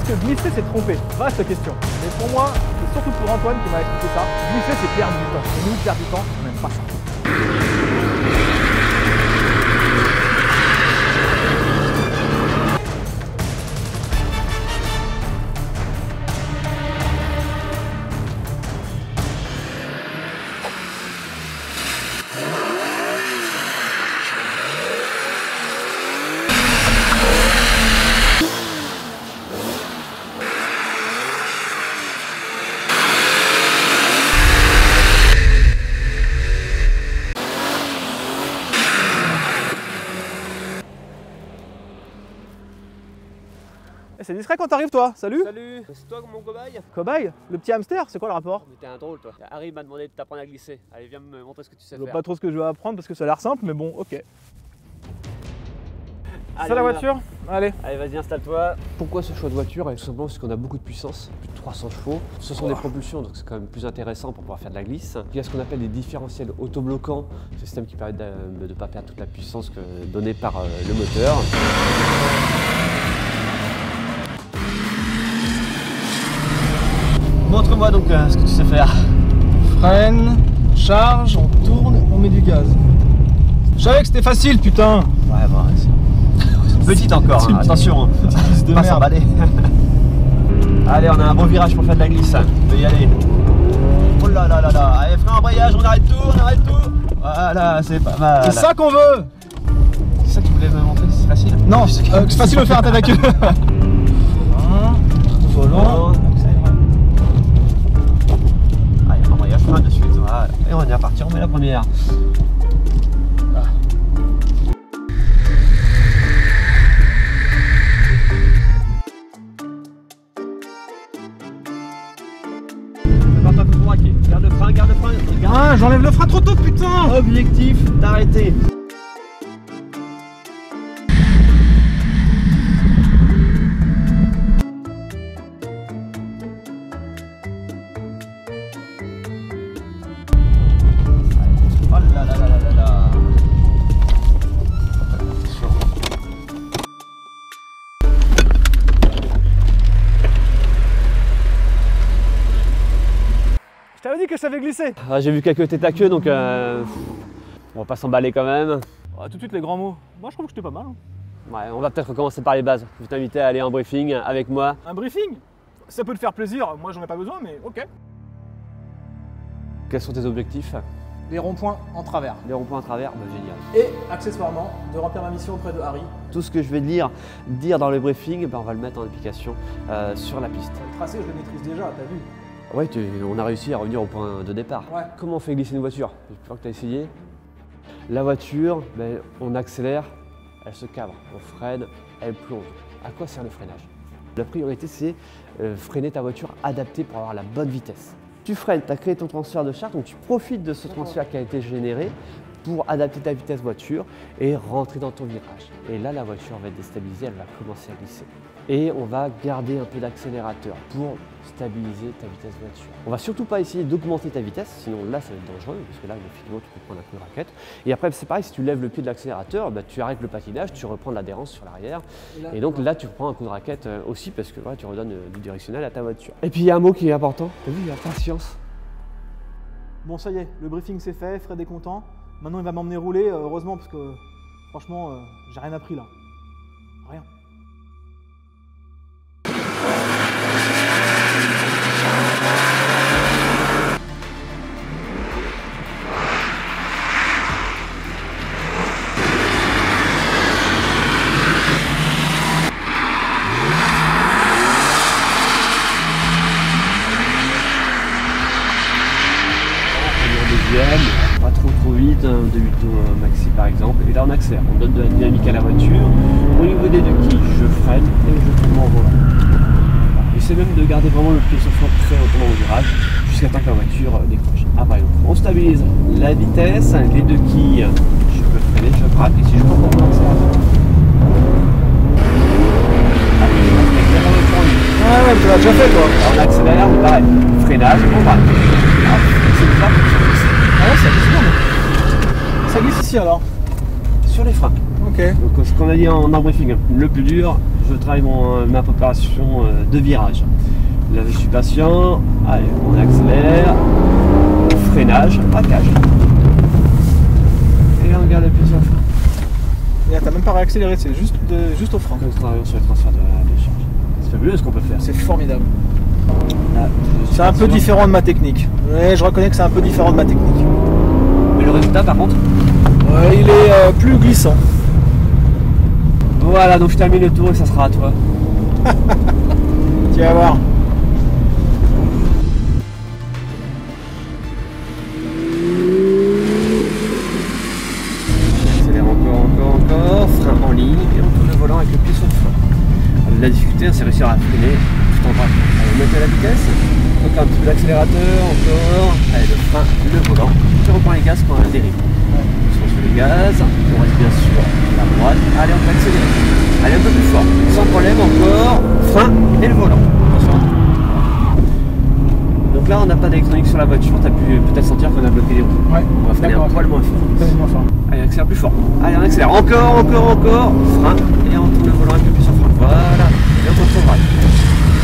que glisser c'est tromper? Vaste question. Mais pour moi, c'est surtout pour Antoine qui m'a expliqué ça. Glisser c'est perdre du temps. Et nous, perdre du temps, on n'aime pas ça. C'est discret quand t'arrives toi, salut. Salut, c'est toi mon cobaye? Cobaye? Le petit hamster, c'est quoi le rapport? Mais t'es un drôle toi. Harry m'a demandé de t'apprendre à glisser. Allez viens me montrer ce que tu sais Je vois faire. pas trop ce que je vais apprendre parce que ça a l'air simple, mais bon, ok. Allez, Ça la voiture? Allez. Allez vas-y installe-toi. Pourquoi ce choix de voiture? Tout simplement parce qu'on a beaucoup de puissance, plus de 300 chevaux. Ce sont des propulsions donc c'est quand même plus intéressant pour pouvoir faire de la glisse. Il y a ce qu'on appelle des différentiels autobloquants, ce système qui permet de ne pas perdre toute la puissance donnée par le moteur. Montre-moi donc ce que tu sais faire. Freine, charge, on tourne, on met du gaz. Je savais que c'était facile, putain. Ouais, bon, c'est petite encore, hein. Attention, hein. De Pas merde. s'emballer. Allez, on a un beau virage pour faire de la glisse. On peut y aller. Oh là là là là. Allez, frein, embrayage, on arrête tout, Voilà, c'est pas mal. C'est ça qu'on veut. C'est ça que tu voulais me montrer, c'est facile? Non, c'est facile de faire un tête à queue. Volant. Allez, embrayage, frein de suite. Voilà. Et on est reparti, on met la première. Garde le frein, garde le frein. Ah, j'enlève le frein trop tôt, putain. Objectif d'arrêter. Oh là là là là là là. Je t'avais dit que je savais glisser. Ah, j'ai vu quelques têtes à queue donc on va pas s'emballer quand même. Tout de suite les grands mots. Moi je trouve que j'étais pas mal. Ouais, on va peut-être commencer par les bases. Je vais t'inviter à aller en briefing avec moi. Un briefing? Ça peut te faire plaisir, moi j'en ai pas besoin, mais ok. Quels sont tes objectifs? Les ronds-points en travers. Les ronds-points à travers, bah, génial. Et accessoirement, de remplir ma mission auprès de Harry. Tout ce que je vais dire dans le briefing, bah, on va le mettre en application sur la piste. Le tracé, je le maîtrise déjà, t'as vu? Ouais, on a réussi à revenir au point de départ. Ouais. Comment on fait glisser une voiture? Je crois que tu as essayé. La voiture, ben, on accélère, elle se cabre, on freine, elle plonge. À quoi sert le freinage? La priorité, c'est freiner ta voiture adaptée pour avoir la bonne vitesse. Tu freines, tu as créé ton transfert de charge, donc tu profites de ce transfert qui a été généré pour adapter ta vitesse voiture et rentrer dans ton virage. Et là, la voiture va être déstabilisée, elle va commencer à glisser. Et on va garder un peu d'accélérateur pour stabiliser ta vitesse voiture. On va surtout pas essayer d'augmenter ta vitesse, sinon là ça va être dangereux, parce que là effectivement tu peux prendre un coup de raquette. Et après c'est pareil, si tu lèves le pied de l'accélérateur, bah, tu arrêtes le patinage, tu reprends de l'adhérence sur l'arrière. Et donc là tu prends un coup de raquette aussi parce que ouais, tu redonnes du directionnel à ta voiture. Et puis il y a un mot qui est important, t'as vu, la patience. Bon ça y est, le briefing c'est fait, Fred est content. Maintenant il va m'emmener rouler, heureusement parce que franchement j'ai rien appris là. Rien. Pas trop vite, de 8 maxi par exemple, et là on accélère, on donne de la dynamique à la voiture. Au niveau des deux quilles, je freine et je tourne en volant. J'essaie même de garder vraiment le pied sur flanc très lentement au virage, jusqu'à temps que la voiture décroche. Après, on stabilise la vitesse, les deux quilles, je peux freiner, je craque, et si je prends encore l'accélérateur. Ouais, tu l'as déjà fait toi. Alors, on accélère, on pareil, freinage, on braque. C'est pas Ah ouais, ça glisse bien. Ça glisse ici alors. sur les freins. Ok. Donc ce qu'on a dit en briefing, le plus dur, je travaille ma préparation de virage. Là, je suis patient. Allez, on accélère. Freinage, braquage. Et on garde le pied sur le frein. Et là, t'as même pas réaccéléré, c'est juste au frein. Nous travaillons sur le transfert de charge. C'est fabuleux ce qu'on peut faire. C'est formidable. Là, C'est un peu différent de ma technique. Ouais, je reconnais que c'est un peu différent de ma technique. Mais le résultat, par contre, Il est plus glissant. voilà, donc je termine le tour et ça sera à toi. Tu vas voir. Accélère encore, frein en ligne et on tourne le volant avec le pied sur le frein. La difficulté, c'est réussir à freiner tout en bras. Allez, on met la vitesse, donc un petit peu d'accélérateur, encore, allez, le frein, le volant, tu reprends les gaz quand elle dérive. On sur les gaz, on reste bien sûr à la droite, allez on peut accélérer. Allez un peu plus fort, sans problème, encore, frein et le volant. Attention. Donc là on n'a pas d'électronique sur la voiture, tu as pu peut-être sentir qu'on a bloqué les roues. Ouais. On va freiner un poil moins fort. Allez, on accélère plus fort. Allez, on accélère encore, frein et on tourne le volant un peu plus sur frein. Voilà, et on tourne sur droite.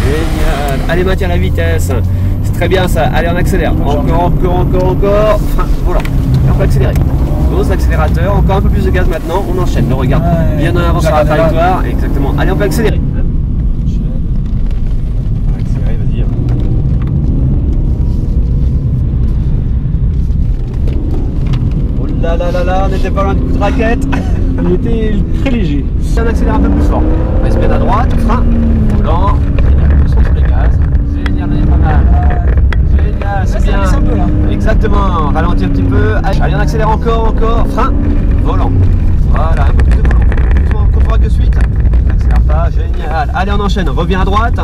Génial. Allez, maintiens la vitesse. C'est très bien ça. Allez, on accélère. Encore, frein, volant. Et on peut accélérer. Dose d'accélérateur, encore un peu plus de gaz maintenant. On enchaîne. Le regarde bien en avant sur la trajectoire. Exactement. Allez, on peut accélérer. Accélérer, vas-y. Oh là là là là, on était pas loin du coup de raquette. Il était très léger. On accélère un peu plus fort. On reste bien à droite, frein, volant, attention sur les gaz. Génial, on est pas mal. Génial, c'est bien. Un peu, là. Exactement, ralentit un petit peu. Allez, on accélère encore, frein, volant. Voilà, un peu plus de volant. Contrôle de suite. On n'accélère pas, génial. Allez, on enchaîne, revient à droite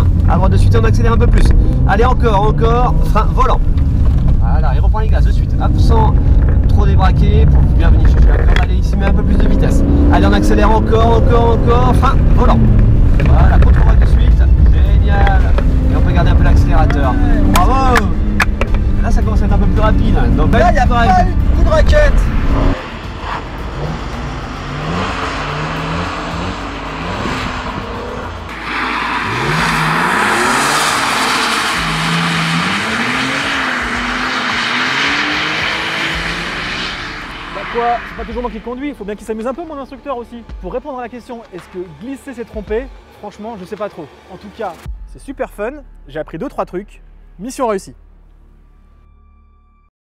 de suite, on accélère un peu plus. Allez, encore, frein, volant. Voilà, il reprend les gaz de suite. Hop, sans trop débraquer pour bien venir chercher la corde. Allez, ici, met un peu plus de vitesse. Allez, on accélère encore, frein, volant. Voilà, contrôle de suite. Génial. Et on peut garder un peu l'accélérateur. Bravo. Là, ça commence à être un peu plus rapide. Donc là, il y a pas Coup de raquette. Quoi, c'est pas toujours moi qui conduis, il faut bien qu'il s'amuse un peu mon instructeur aussi. Pour répondre à la question, est-ce que glisser c'est trompé? Franchement, je sais pas trop. En tout cas, c'est super fun, j'ai appris 2-3 trucs, mission réussie.